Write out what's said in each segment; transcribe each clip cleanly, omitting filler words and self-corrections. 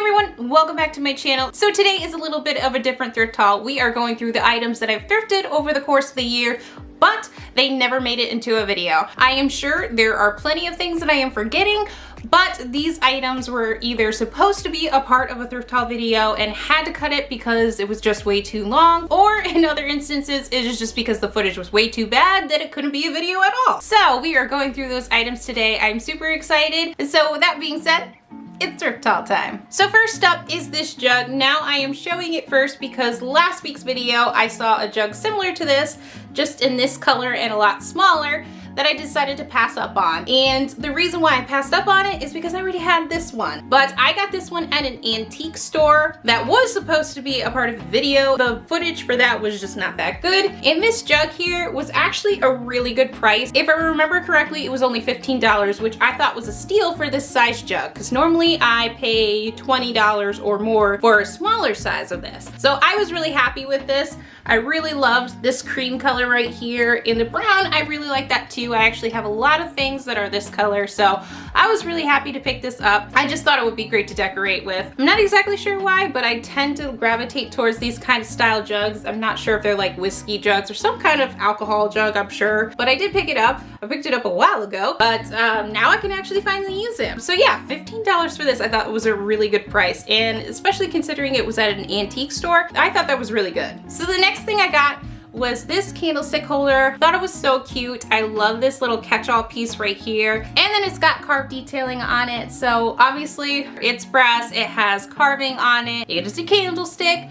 everyone, welcome back to my channel. So today is a little bit of a different thrift haul. We are going through the items that I've thrifted over the course of the year, but they never made it into a video. I am sure there are plenty of things that I am forgetting, but these items were either supposed to be a part of a thrift haul video and had to cut it because it was just way too long, or in other instances, it is just because the footage was way too bad that it couldn't be a video at all. So we are going through those items today. I'm super excited. And so with that being said, it's thrift haul time. So first up is this jug. Now I am showing it first because last week's video I saw a jug similar to this, just in this color and a lot smaller, that I decided to pass up on. And the reason why I passed up on it is because I already had this one. But I got this one at an antique store that was supposed to be a part of the video. The footage for that was just not that good. And this jug here was actually a really good price. If I remember correctly, it was only $15, which I thought was a steal for this size jug, because normally I pay $20 or more for a smaller size of this. So I was really happy with this. I really loved this cream color right here. In the brown, I really like that too. I actually have a lot of things that are this color, so I was really happy to pick this up. I just thought it would be great to decorate with. I'm not exactly sure why, but I tend to gravitate towards these kind of style jugs. I'm not sure if they're like whiskey jugs or some kind of alcohol jug, I'm sure, but I did pick it up. I picked it up a while ago, but now I can actually finally use it. So yeah, $15 for this I thought was a really good price, and especially considering it was at an antique store, I thought that was really good. So the next thing I got was this candlestick holder. Thought it was so cute. I love this little catch-all piece right here. And then it's got carved detailing on it. So obviously it's brass, it has carving on it. It is a candlestick.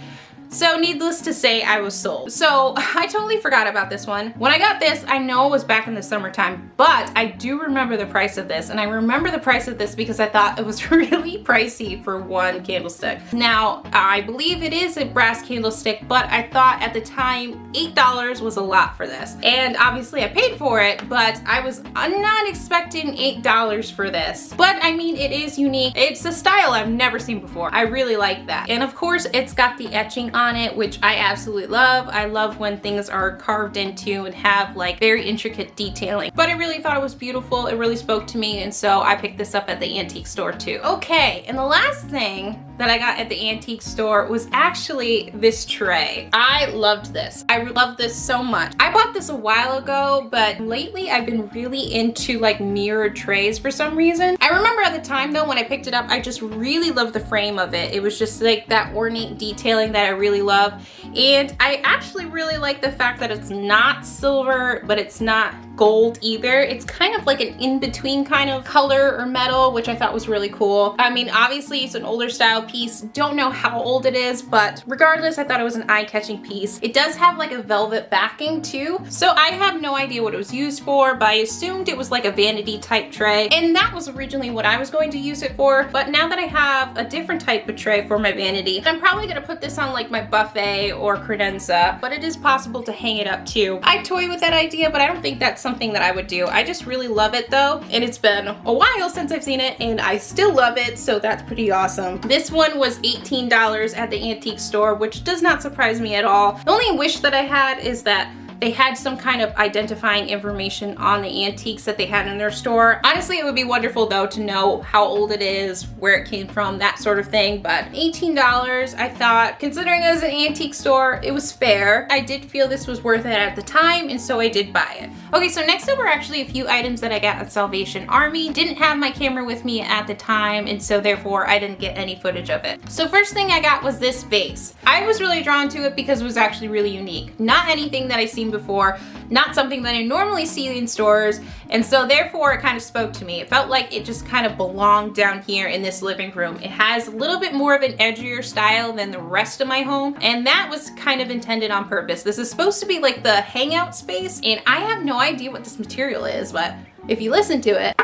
So needless to say, I was sold. So I totally forgot about this one. When I got this, I know it was back in the summertime, but I do remember the price of this. And I remember the price of this because I thought it was really pricey for one candlestick. Now, I believe it is a brass candlestick, but I thought at the time $8 was a lot for this. And obviously I paid for it, but I was not expecting $8 for this. But I mean, it is unique. It's a style I've never seen before. I really like that. And of course, it's got the etching on it, which I absolutely love. I love when things are carved into and have like very intricate detailing. But I really thought it was beautiful. It really spoke to me, and so I picked this up at the antique store too. Okay, and the last thing that I got at the antique store was actually this tray. I loved this. I love this so much. I bought this a while ago, but lately I've been really into like mirrored trays for some reason. I remember at the time though, when I picked it up, I just really loved the frame of it. It was just like that ornate detailing that I really love. And I actually really like the fact that it's not silver, but it's not gold either. It's kind of like an in-between kind of color or metal, which I thought was really cool. I mean, obviously it's an older style piece. Don't know how old it is, but regardless, I thought it was an eye-catching piece. It does have like a velvet backing too. So I have no idea what it was used for, but I assumed it was like a vanity type tray. And that was originally what I was going to use it for. But now that I have a different type of tray for my vanity, I'm probably gonna put this on like my buffet or credenza, but it is possible to hang it up too. I toy with that idea, but I don't think that's something that I would do. I just really love it though, and it's been a while since I've seen it, and I still love it, so that's pretty awesome. This one was $18 at the antique store, which does not surprise me at all. The only wish that I had is that they had some kind of identifying information on the antiques that they had in their store. Honestly, it would be wonderful though to know how old it is, where it came from, that sort of thing. But $18, I thought, considering it was an antique store, it was fair. I did feel this was worth it at the time, and so I did buy it. Okay, so next up were actually a few items that I got at Salvation Army. Didn't have my camera with me at the time, and so therefore I didn't get any footage of it. So first thing I got was this vase. I was really drawn to it because it was actually really unique. Not anything that I've seen before, not something that I normally see in stores, and so therefore it kind of spoke to me. It felt like it just kind of belonged down here in this living room. It has a little bit more of an edgier style than the rest of my home, and that was kind of intended on purpose. This is supposed to be like the hangout space, and I have no idea what this material is, but if you listen to it,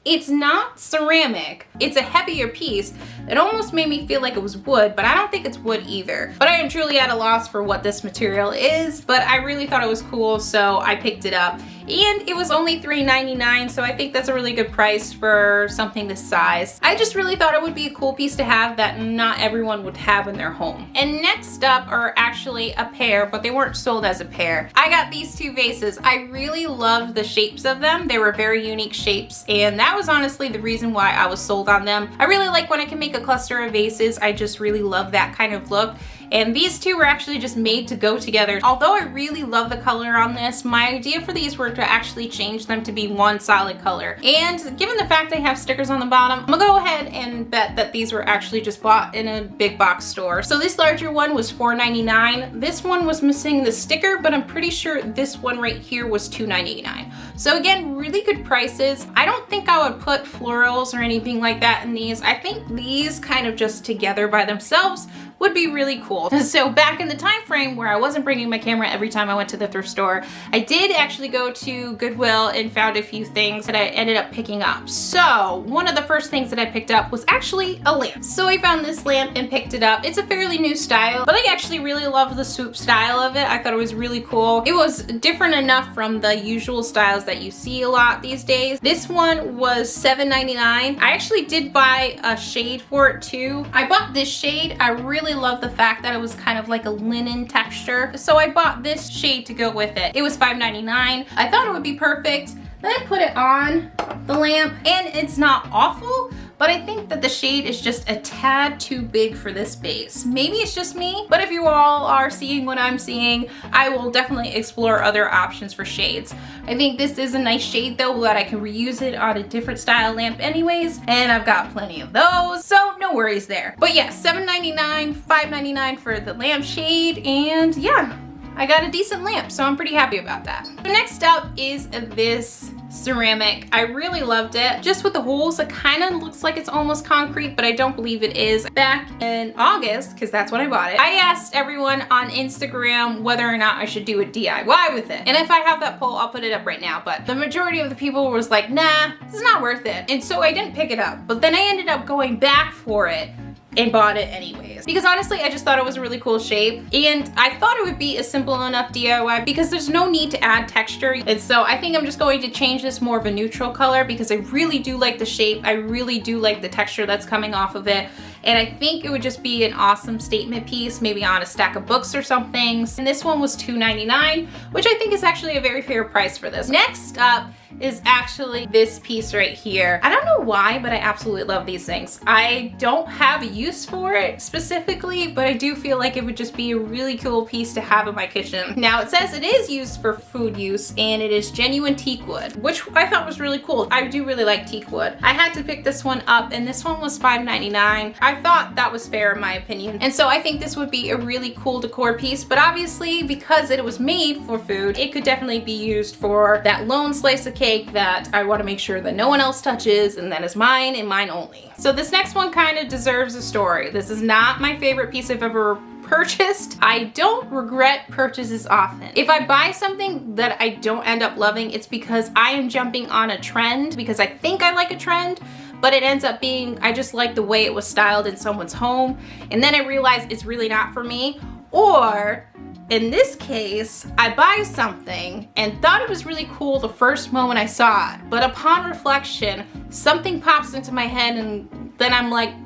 it's not ceramic. It's a heavier piece. It almost made me feel like it was wood, but I don't think it's wood either. But I am truly at a loss for what this material is, but I really thought it was cool, so I picked it up. and it was only $3.99, so I think that's a really good price for something this size. I just really thought it would be a cool piece to have that not everyone would have in their home. And next up are actually a pair, but they weren't sold as a pair. I got these two vases. I really loved the shapes of them. They were very unique shapes, and that was honestly the reason why I was sold on them. I really like when I can make a cluster of vases. I just really love that kind of look. And these two were actually just made to go together. Although I really love the color on this, my idea for these were to actually change them to be one solid color. And given the fact they have stickers on the bottom, I'm gonna go ahead and bet that these were actually just bought in a big box store. So this larger one was $4.99. This one was missing the sticker, but I'm pretty sure this one right here was $2.99. So again, really good prices. I don't think I would put florals or anything like that in these. I think these kind of just together by themselves would be really cool. So back in the time frame where I wasn't bringing my camera every time I went to the thrift store, I did actually go to Goodwill and found a few things that I ended up picking up. So one of the first things that I picked up was actually a lamp. So I found this lamp and picked it up. It's a fairly new style, but I actually really love the swoop style of it. I thought it was really cool. It was different enough from the usual styles that you see a lot these days. This one was $7.99. I actually did buy a shade for it too. I bought this shade. I really love the fact that it was kind of like a linen texture. So I bought this shade to go with it. It was $5.99. I thought it would be perfect. Then I put it on the lamp and it's not awful, but I think that the shade is just a tad too big for this base. Maybe it's just me, but if you all are seeing what I'm seeing, I will definitely explore other options for shades. I think this is a nice shade though, that I can reuse it on a different style lamp anyways, and I've got plenty of those, so no worries there. But yeah, $7.99, $5.99 for the lamp shade, and yeah, I got a decent lamp, so I'm pretty happy about that. So next up is this ceramic. I really loved it. Just with the holes, it kind of looks like it's almost concrete, but I don't believe it is. Back in August, because that's when I bought it, I asked everyone on Instagram whether or not I should do a DIY with it. And if I have that poll, I'll put it up right now, but the majority of the people was like, nah, it's not worth it. And so I didn't pick it up, but then I ended up going back for it and bought it anyways. Because honestly, I just thought it was a really cool shape, and I thought it would be a simple enough DIY because there's no need to add texture. And so I think I'm just going to change this more of a neutral color because I really do like the shape. I really do like the texture that's coming off of it. And I think it would just be an awesome statement piece, maybe on a stack of books or something. And this one was $2.99, which I think is actually a very fair price for this. Next up is actually this piece right here. I don't know why, but I absolutely love these things. I don't have a use for it specifically, but I do feel like it would just be a really cool piece to have in my kitchen. Now it says it is used for food use, and it is genuine teakwood, which I thought was really cool. I do really like teakwood. I had to pick this one up, and this one was $5.99. I thought that was fair in my opinion. And so I think this would be a really cool decor piece, but obviously because it was made for food, it could definitely be used for that lone slice of cake that I want to make sure that no one else touches and that is mine and mine only. So this next one kind of deserves a story. This is not my favorite piece I've ever purchased. I don't regret purchases often. If I buy something that I don't end up loving, it's because I am jumping on a trend because I think I like a trend, but it ends up being, I just like the way it was styled in someone's home, and then I realize it's really not for me. Or in this case, I buy something and thought it was really cool the first moment I saw it, but upon reflection, something pops into my head and then I'm like,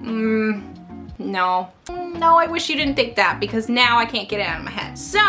no, I wish you didn't think that, because now I can't get it out of my head. So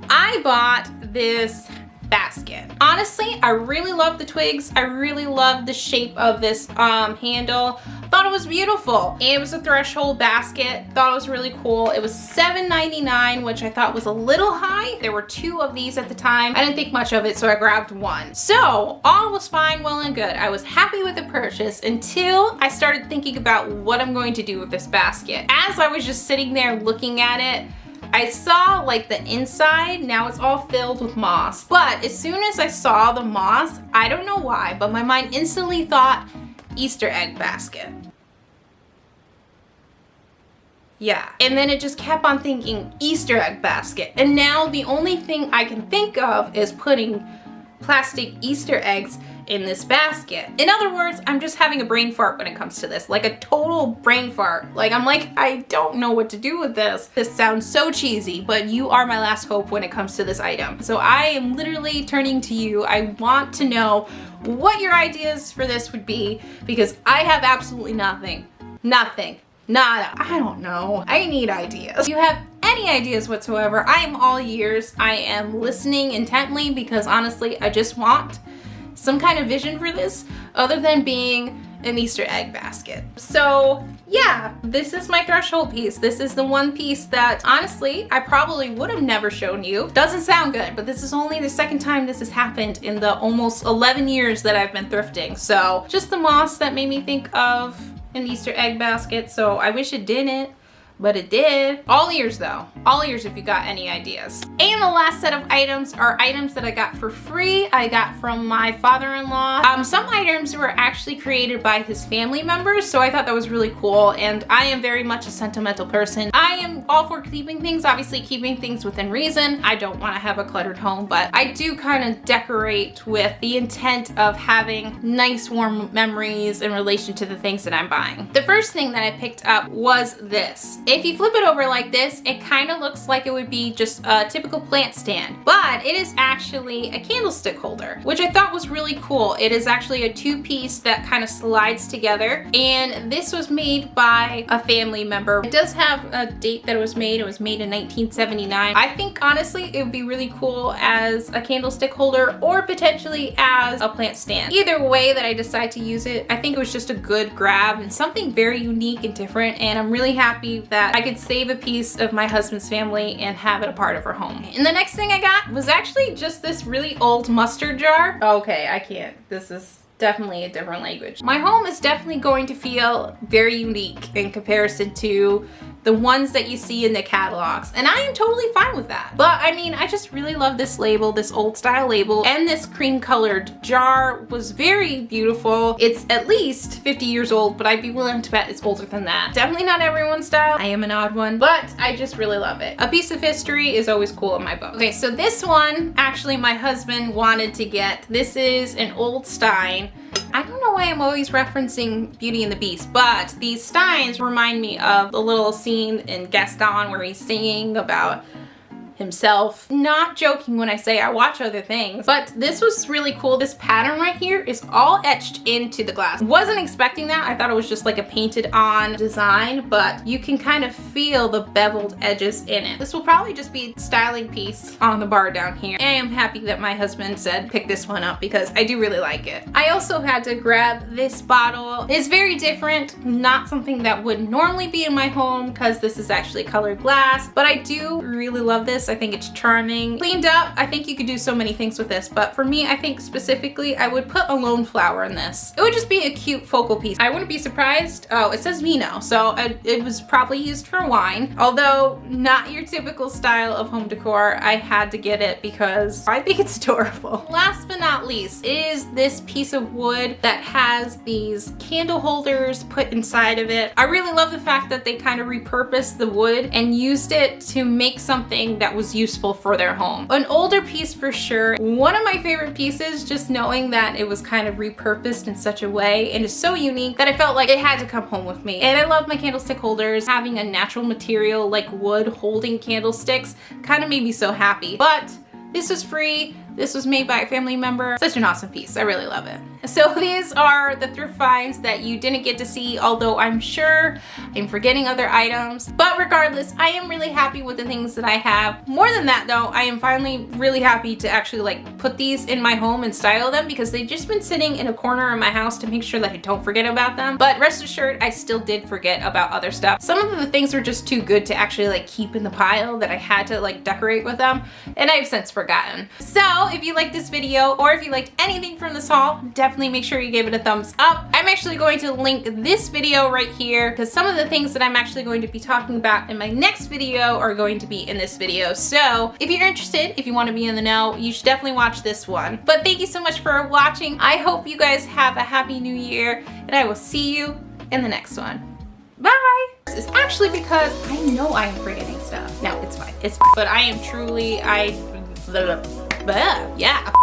I bought this basket. Honestly, I really love the twigs. I really love the shape of this handle. Thought it was beautiful. It was a threshold basket. Thought it was really cool. It was $7.99, which I thought was a little high. There were two of these at the time. I didn't think much of it, so I grabbed one. So all was fine, well and good. I was happy with the purchase until I started thinking about what I'm going to do with this basket. As I was just sitting there looking at it, I saw like the inside, now it's all filled with moss. But as soon as I saw the moss, I don't know why, but my mind instantly thought Easter egg basket. Yeah, and then it just kept on thinking Easter egg basket. And now the only thing I can think of is putting plastic Easter eggs in this basket. In other words, I'm just having a brain fart when it comes to this, like a total brain fart. Like I'm like, I don't know what to do with this. This sounds so cheesy, but you are my last hope when it comes to this item. So I am literally turning to you. I want to know what your ideas for this would be, because I have absolutely nothing. Nothing. Nada. I don't know. I need ideas. If you have any ideas whatsoever, I am all ears. I am listening intently because honestly, I just want some kind of vision for this other than being an Easter egg basket. So yeah, this is my threshold piece. This is the one piece that honestly, I probably would have never shown you. Doesn't sound good, but this is only the second time this has happened in the almost 11 years that I've been thrifting. So just the moss that made me think of an Easter egg basket. So I wish it didn't, but it did. All ears though. All ears if you got any ideas. And the last set of items are items that I got for free. I got from my father-in-law. Some items were actually created by his family members, so I thought that was really cool. And I am very much a sentimental person. I am all for keeping things, obviously keeping things within reason. I don't want to have a cluttered home, but I do kind of decorate with the intent of having nice warm memories in relation to the things that I'm buying. The first thing that I picked up was this. If you flip it over like this, it kind of looks like it would be just a typical plant stand, but it is actually a candlestick holder, which I thought was really cool. It is actually a two-piece that kind of slides together, and this was made by a family member. It does have a date that it was made. It was made in 1979. I think honestly it would be really cool as a candlestick holder or potentially as a plant stand. Either way that I decide to use it, I think it was just a good grab and something very unique and different, and I'm really happy that I could save a piece of my husband's family and have it a part of her home. And the next thing I got was actually just this really old mustard jar. Okay, I can't. This is definitely a different language. My home is definitely going to feel very unique in comparison to the ones that you see in the catalogs, and I am totally fine with that. But I mean, I just really love this label, this old style label, and this cream colored jar was very beautiful. It's at least 50 years old, but I'd be willing to bet it's older than that. Definitely not everyone's style. I am an odd one, but I just really love it. A piece of history is always cool in my book. Okay, so this one, actually my husband wanted to get. This is an old Stein. I don't know why I'm always referencing Beauty and the Beast, but these Steins remind me of the little scene in Gaston where he's singing about himself. Not joking when I say I watch other things, but this was really cool. This pattern right here is all etched into the glass. Wasn't expecting that. I thought it was just like a painted on design, but you can kind of feel the beveled edges in it. This will probably just be a styling piece on the bar down here. I am happy that my husband said pick this one up because I do really like it. I also had to grab this bottle. It's very different, not something that would normally be in my home because this is actually colored glass, but I do really love this. I think it's charming. Cleaned up, I think you could do so many things with this, but for me, I think specifically I would put a lone flower in this. It would just be a cute focal piece. I wouldn't be surprised. Oh, it says vino, so it was probably used for wine, although not your typical style of home decor. I had to get it because I think it's adorable. Last but not least is this piece of wood that has these candle holders put inside of it. I really love the fact that they kind of repurposed the wood and used it to make something that was useful for their home. An older piece for sure. One of my favorite pieces, just knowing that it was kind of repurposed in such a way and is so unique that I felt like it had to come home with me. And I love my candlestick holders. Having a natural material like wood holding candlesticks kind of made me so happy. But this was free. This was made by a family member. Such an awesome piece. I really love it. So these are the thrift finds that you didn't get to see, although I'm sure I'm forgetting other items. But regardless, I am really happy with the things that I have. More than that though, I am finally really happy to actually like put these in my home and style them because they've just been sitting in a corner of my house to make sure that I don't forget about them. But rest assured, I still did forget about other stuff. Some of the things were just too good to actually like keep in the pile that I had to like decorate with them, and I've since forgotten. So if you liked this video or if you liked anything from this haul, definitely make sure you give it a thumbs up. I'm actually going to link this video right here because some of the things that I'm actually going to be talking about in my next video are going to be in this video. So if you're interested, if you want to be in the know, you should definitely watch this one. But thank you so much for watching. I hope you guys have a happy new year, and I will see you in the next one. Bye! This is actually because I know I am forgetting stuff. No, it's fine. It's fine. But I am truly, yeah.